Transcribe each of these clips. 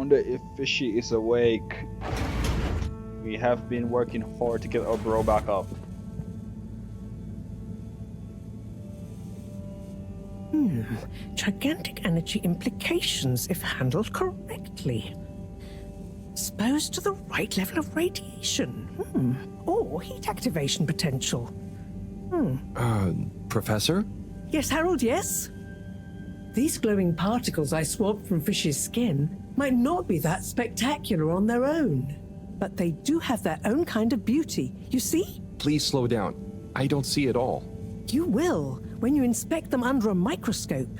wonder if Fishy is awake. We have been working hard to get our bro back up. Gigantic energy implications if handled correctly. Exposed to the right level of radiation. Or heat activation potential. Professor? Yes, Harold, yes? These glowing particles I swabbed from Fish's skin might not be that spectacular on their own. But they do have their own kind of beauty, you see? Please slow down. I don't see it all. You will, when you inspect them under a microscope.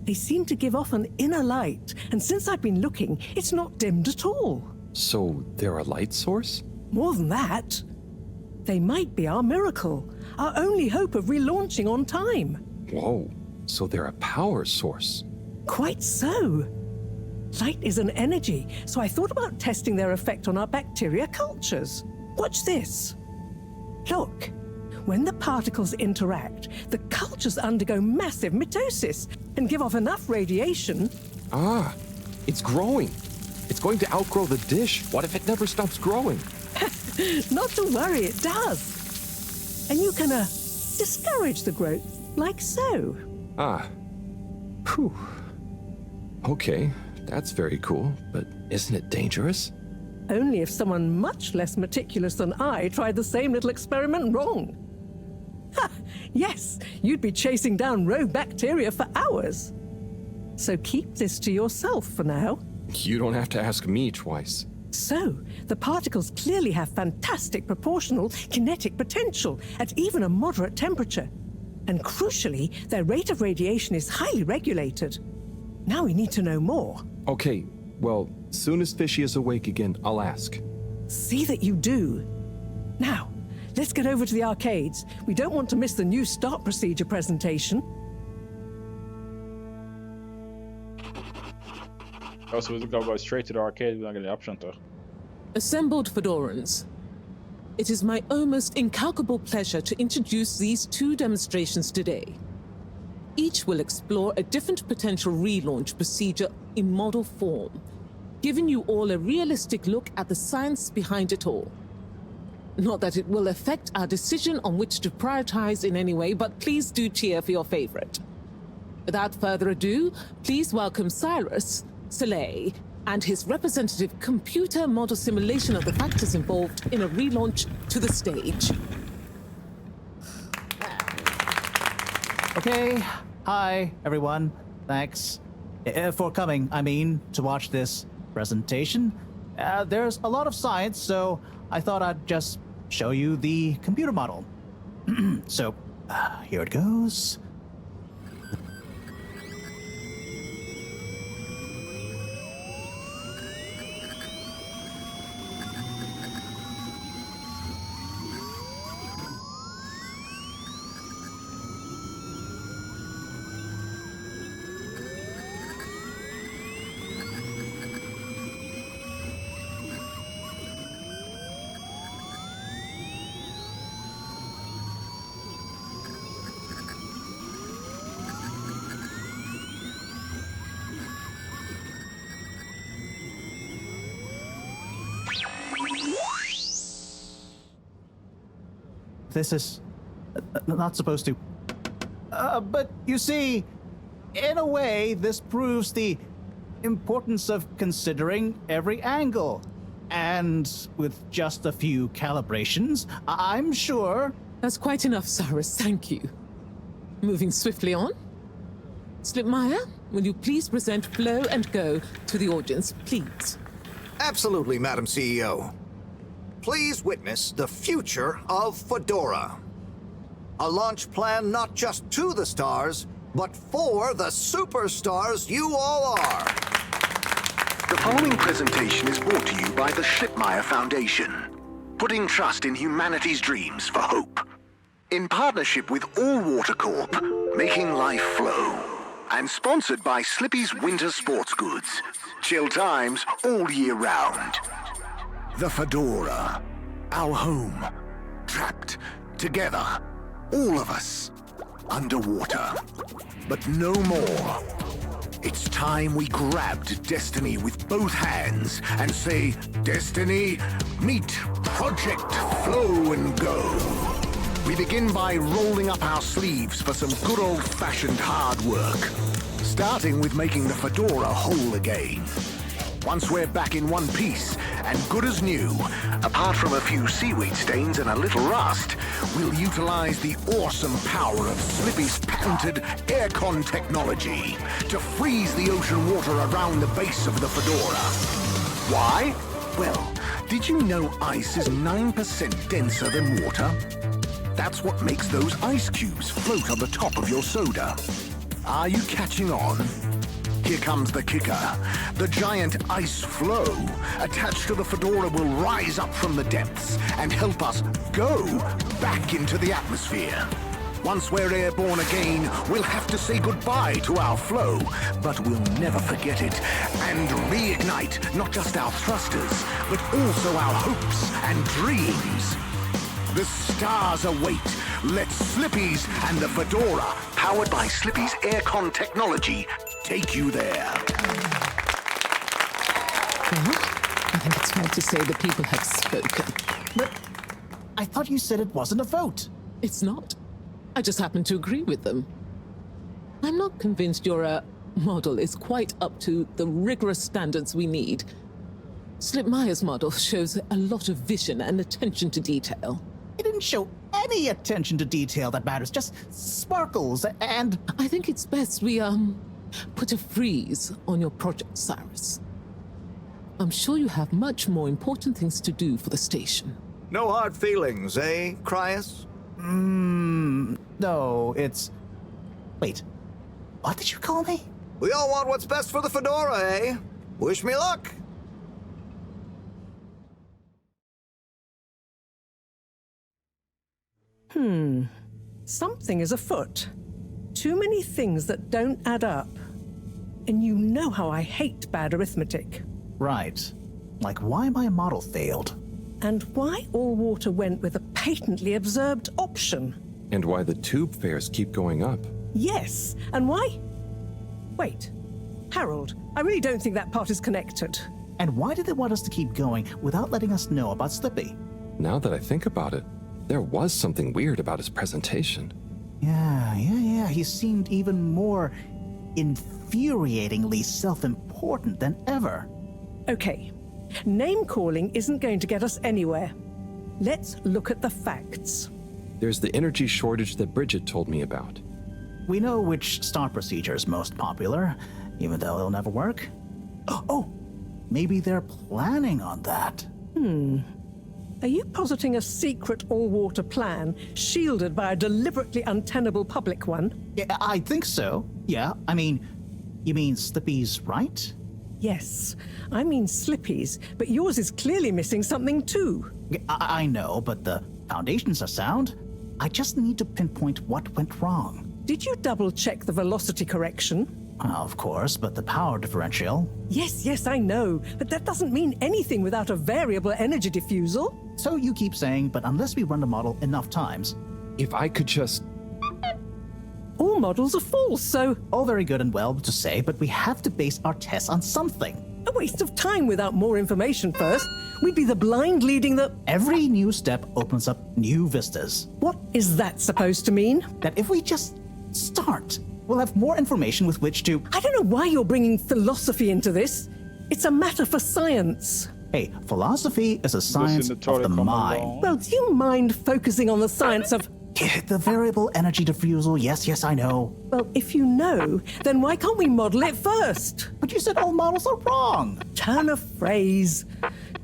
They seem to give off an inner light, and since I've been looking, it's not dimmed at all. So they're a light source? More than that, they might be our miracle, our only hope of relaunching on time. Whoa, so they're a power source. Quite so. Light is an energy, so I thought about testing their effect on our bacteria cultures. Watch this. Look, when the particles interact, the cultures undergo massive mitosis and give off enough radiation. Ah, it's growing. It's going to outgrow the dish. What if it never stops growing? Not to worry, it does. And you can, discourage the growth, like so. Ah. Whew. Okay, that's very cool, but isn't it dangerous? Only if someone much less meticulous than I tried the same little experiment wrong. Ha! Yes, you'd be chasing down rogue bacteria for hours. So keep this to yourself for now. You don't have to ask me twice. So, the particles clearly have fantastic proportional kinetic potential at even a moderate temperature. And crucially, their rate of radiation is highly regulated. Now we need to know more. Okay, well, soon as Fishy is awake again, I'll ask. See that you do. Now, let's get over to the arcades. We don't want to miss the new start procedure presentation. Oh, so we go straight to the arcade. We don't get the option to. Assembled Fedorans, it is my almost incalculable pleasure to introduce these two demonstrations today. Each will explore a different potential relaunch procedure in model form, giving you all a realistic look at the science behind it all. Not that it will affect our decision on which to prioritize in any way, but please do cheer for your favorite. Without further ado, please welcome Cyrus, Soleil, and his representative computer model simulation of the factors involved in a relaunch to the stage. Okay, hi everyone. Thanks for coming, to watch this presentation. There's a lot of science, so I thought I'd just show you the computer model. So, here it goes. This is not supposed to. But you see, in a way, this proves the importance of considering every angle. And with just a few calibrations, I'm sure... That's quite enough, Cyrus, thank you. Moving swiftly on. Slipmeyer, will you please present Flow and Go to the audience, please? Absolutely, Madam CEO. Please witness the future of Fedora. A launch plan not just to the stars, but for the superstars you all are. The following presentation is brought to you by the Slipmeyer Foundation, putting trust in humanity's dreams for hope. In partnership with All Water Corp, making life flow. And sponsored by Slippy's Winter Sports Goods. Chill times all year round. The Fedora, our home, trapped together, all of us, underwater. But no more. It's time we grabbed Destiny with both hands and say, Destiny, meet Project Flow and Go. We begin by rolling up our sleeves for some good old-fashioned hard work, starting with making the fedora whole again. Once we're back in one piece and good as new, apart from a few seaweed stains and a little rust, we'll utilize the awesome power of Slippy's patented aircon technology to freeze the ocean water around the base of the fedora. Why? Well, did you know ice is 9% denser than water? That's what makes those ice cubes float on the top of your soda. Are you catching on? Here comes the kicker. The giant ice flow attached to the fedora will rise up from the depths and help us go back into the atmosphere. Once we're airborne again, we'll have to say goodbye to our flow, but we'll never forget it and reignite not just our thrusters, but also our hopes and dreams. The stars await. Let Slippy's and the fedora, powered by Slippy's aircon technology, take you there. Well, I think it's fair to say the people have spoken. But I thought you said it wasn't a vote. It's not. I just happen to agree with them. I'm not convinced your model is quite up to the rigorous standards we need. Slipmaya's model shows a lot of vision and attention to detail. It didn't show any attention to detail that matters, just sparkles and... I think it's best we, put a freeze on your project, Cyrus. I'm sure you have much more important things to do for the station. No hard feelings, eh, Cryus? No, it's... Wait, what did you call me? We all want what's best for the fedora, eh? Wish me luck. Something is afoot. Too many things that don't add up. And you know how I hate bad arithmetic. Right. Like why my model failed. And why all water went with a patently absurd option. And why the tube fares keep going up. Yes, and why? Wait, Harold, I really don't think that part is connected. And why did they want us to keep going without letting us know about Slippy? Now that I think about it, there was something weird about his presentation. Yeah. He seemed even more infuriatingly self-important than ever. Okay, name-calling isn't going to get us anywhere. Let's look at the facts. There's the energy shortage that Bridget told me about. We know which start procedure is most popular, even though it'll never work. Oh, maybe they're planning on that. Are you positing a secret all-water plan, shielded by a deliberately untenable public one? Yeah, I think so. Yeah, I mean, you mean Slippy's right? Yes, I mean Slippy's, but yours is clearly missing something too. I know, but the foundations are sound. I just need to pinpoint what went wrong. Did you double-check the velocity correction? Of course, but the power differential. Yes, I know, but that doesn't mean anything without a variable energy diffusal. So you keep saying, but unless we run the model enough times... If I could just... All models are false, so... All very good and well to say, but we have to base our tests on something. A waste of time without more information first. We'd be the blind leading the... Every new step opens up new vistas. What is that supposed to mean? That if we just start, we'll have more information with which to... I don't know why you're bringing philosophy into this. It's a matter for science. Hey, philosophy is a science of the mind. Well, do you mind focusing on the science of... The variable energy diffusal, yes, I know. Well, if you know, then why can't we model it first? But you said all models are wrong. Turn of phrase.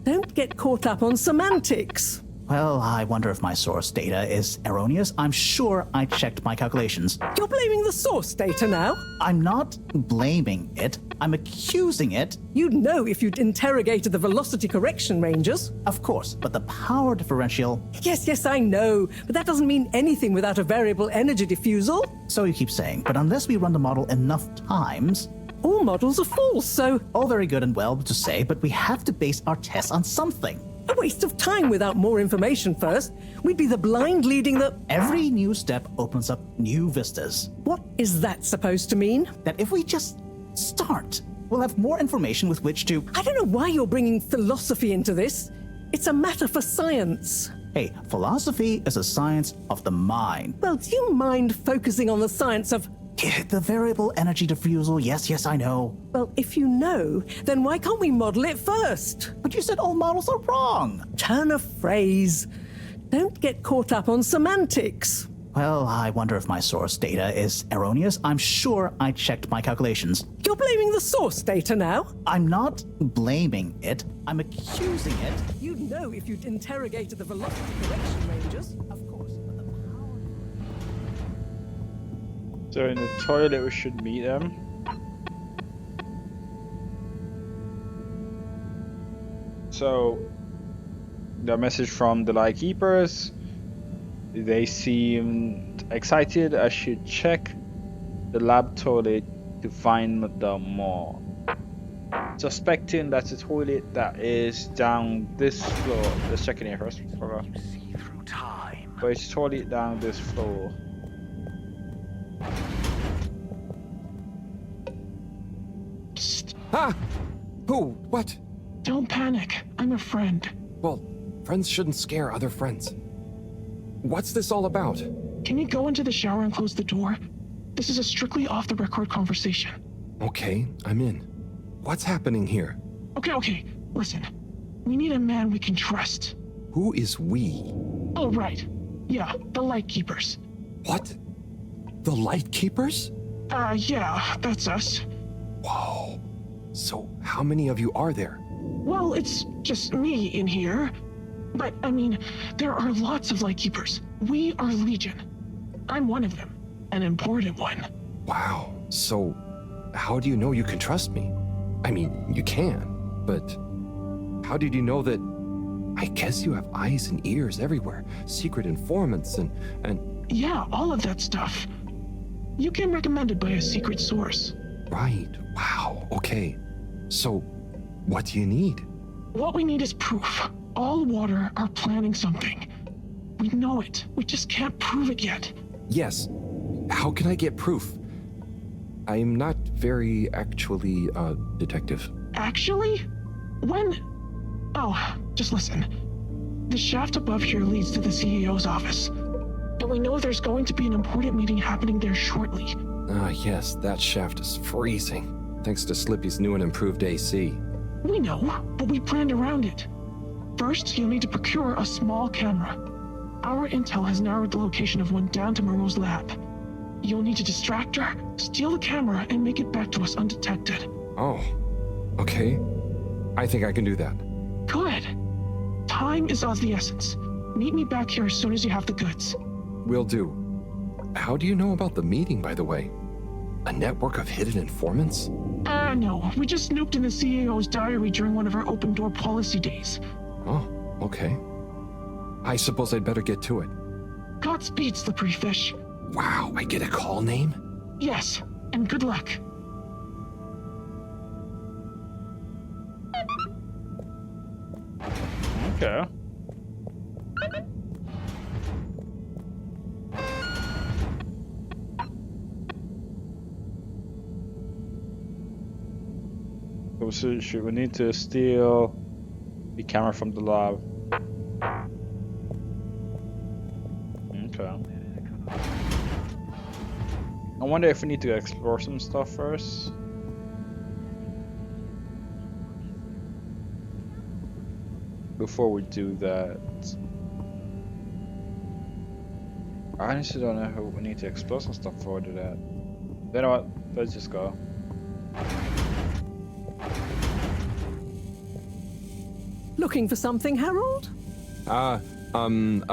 Don't get caught up on semantics. Well, I wonder if my source data is erroneous. I'm sure I checked my calculations. You're blaming the source data now? I'm not blaming it. I'm accusing it. You'd know if you'd interrogated the velocity correction ranges. Of course, but the power differential... Yes, I know, but that doesn't mean anything without a variable energy diffusal. So you keep saying, but unless we run the model enough times... All models are false, so... All very good and well to say, but we have to base our tests on something. A waste of time without more information first. We'd be the blind leading the... Every new step opens up new vistas. What is that supposed to mean? That if we just Start. We'll have more information with which to... I don't know why you're bringing philosophy into this. It's a matter for science. Hey, philosophy is a science of the mind. Well, do you mind focusing on the science of... The variable energy diffusal, yes, I know. Well, if you know, then why can't we model it first? But you said all models are wrong. Turn a phrase. Don't get caught up on semantics. Well, I wonder if my source data is erroneous. I'm sure I checked my calculations. You're blaming the source data now? I'm not blaming it. I'm accusing it. You'd know if you'd interrogated the velocity correction ranges, of course. But the power... So in the toilet we should meet them. So the message from the Lightkeepers. They seemed excited. I should check the lab toilet to find them more. Suspecting that's a toilet that is down this floor. Let's check in here first. See through time. But it's a toilet down this floor. Ah! Who? What? Don't panic. I'm a friend. Well, friends shouldn't scare other friends. What's this all about? Can you go into the shower and close the door? This is a strictly off-the-record conversation. Okay, I'm in. What's happening here? Okay. Listen. We need a man we can trust. Who is we? Oh, right. Yeah, the Lightkeepers. What? The Lightkeepers? Yeah, that's us. Whoa. So, how many of you are there? Well, it's just me in here. But, I mean, there are lots of Lightkeepers. We are Legion. I'm one of them. An important one. Wow. So, how do you know you can trust me? I mean, you can, but how did you know that? I guess you have eyes and ears everywhere, secret informants and... Yeah, all of that stuff. You came recommended by a secret source. Right. Wow. Okay. So, what do you need? What we need is proof. All water are planning something. We know it. We just can't prove it yet. Yes. How can I get proof? I'm not very actually, detective. Actually? When? Oh, just listen. The shaft above here leads to the CEO's office. And we know there's going to be an important meeting happening there shortly. Ah, yes, that shaft is freezing. Thanks to Slippy's new and improved AC. We know, but we planned around it. First, you'll need to procure a small camera. Our intel has narrowed the location of one down to Moreau's lab. You'll need to distract her, steal the camera, and make it back to us undetected. Oh, okay. I think I can do that. Good. Time is of the essence. Meet me back here as soon as you have the goods. Will do. How do you know about the meeting, by the way? A network of hidden informants? No. We just snooped in the CEO's diary during one of our open-door policy days. Oh, okay. I suppose I'd better get to it. Godspeed, slippery fish. Wow, I get a call name? Yes, and good luck. Okay. So should we need to steal the camera from the lab? Okay. I wonder if we need to explore some stuff first. Before we do that, I honestly don't know how we need to explore some stuff before we do that. You know what? Let's just go. Looking for something, Harold? I'm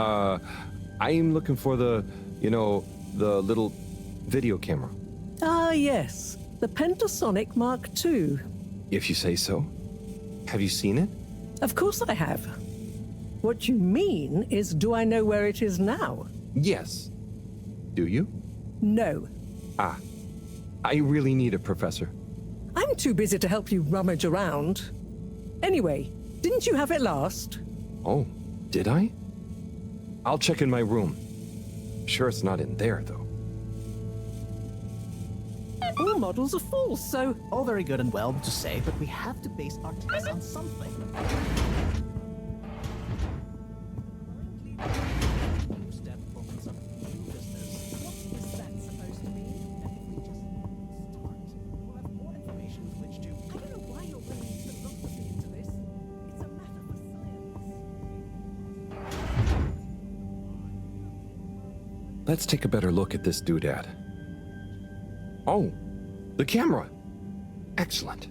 looking for the little video camera. Ah, yes. The Pentasonic Mark II. If you say so. Have you seen it? Of course I have. What you mean is, do I know where it is now? Yes. Do you? No. Ah. I really need it, Professor. I'm too busy to help you rummage around. Anyway, didn't you have it last? Oh, did I? I'll check in my room. Sure it's not in there, though. All models are false, so All very good and well to say, but we have to base our tests on something. New step opens up new business. what is that supposed to mean? We'll have more information with which to. I don't know why you're bringing philosophy into this. It's a matter for science. Let's take a better look at this doodad. Oh, the camera. Excellent.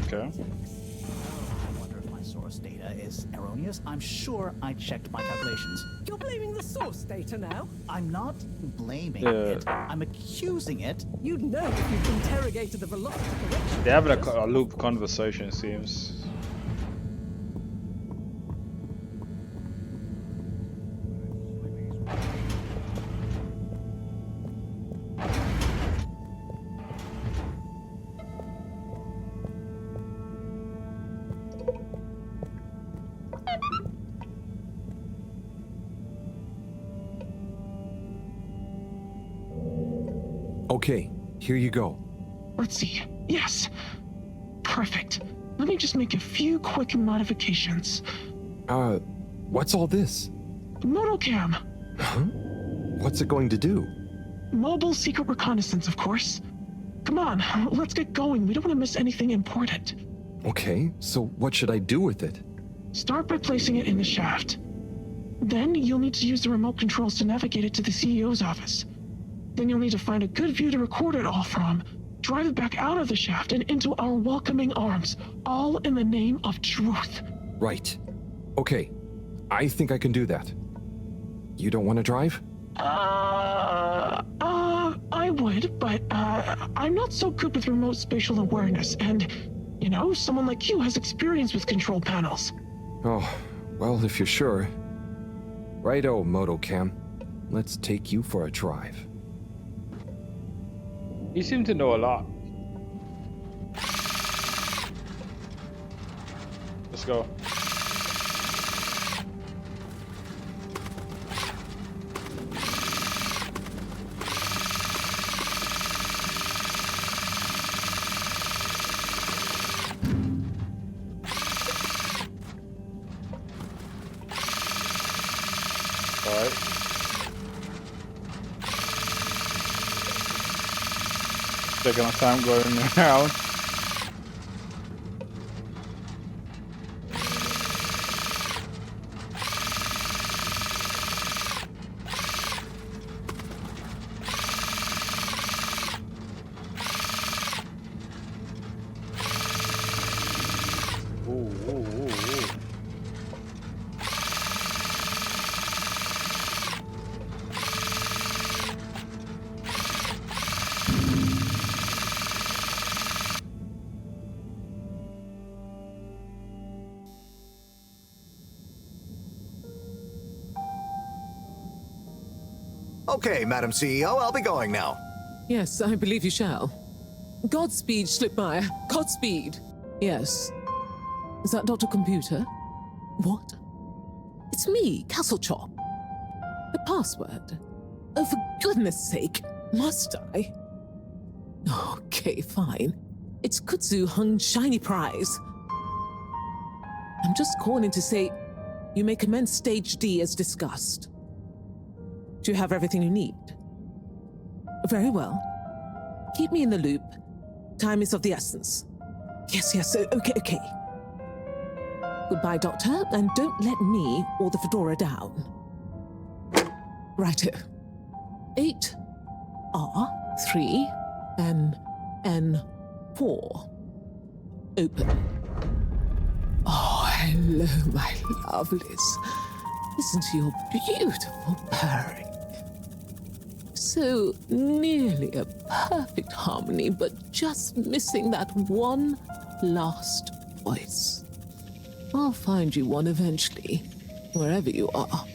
Okay. I wonder if my source data is erroneous. I'm sure I checked my calculations. You're blaming the source data now? I'm not blaming Yeah. it. I'm accusing it. You'd know if you'd interrogated the velocity correction. They're having features. a loop conversation, it seems. Okay, here you go. Let's see. Yes. Perfect. Let me just make a few quick modifications. What's all this? Motocam. Huh? What's it going to do? Mobile secret reconnaissance, of course. Come on, let's get going. We don't want to miss anything important. Okay, so what should I do with it? Start by placing it in the shaft. Then you'll need to use the remote controls to navigate it to the CEO's office. Then you'll need to find a good view to record it all from. Drive it back out of the shaft and into our welcoming arms, all in the name of truth. Right. Okay, I think I can do that. You don't want to drive? I would, but, I'm not so good with remote spatial awareness, and, you know, someone like you has experience with control panels. Oh, well, if you're sure. Righto, Motocam. Let's take you for a drive. You seem to know a lot. Let's go. Alright. Taking my time going around. Ooh, ooh, ooh, ooh. Okay, Madam CEO, I'll be going now. Yes, I believe you shall. Godspeed, Schlipmeyer. Godspeed. Yes. Is that Dr. Computer? What? It's me, Castlechop. The password. Oh, for goodness sake, must I? Okay, fine. It's Kutsu Hung Shiny Prize. I'm just calling to say you may commence Stage D as discussed. Do you have everything you need? Very well. Keep me in the loop. Time is of the essence. Yes, okay. Goodbye, Doctor, and don't let me or the Fedora down. Righto. 8R3NN4. Open. Oh, hello, my lovelies. Listen to your beautiful purring. So nearly a perfect harmony, but just missing that one last voice. I'll find you one eventually, wherever you are.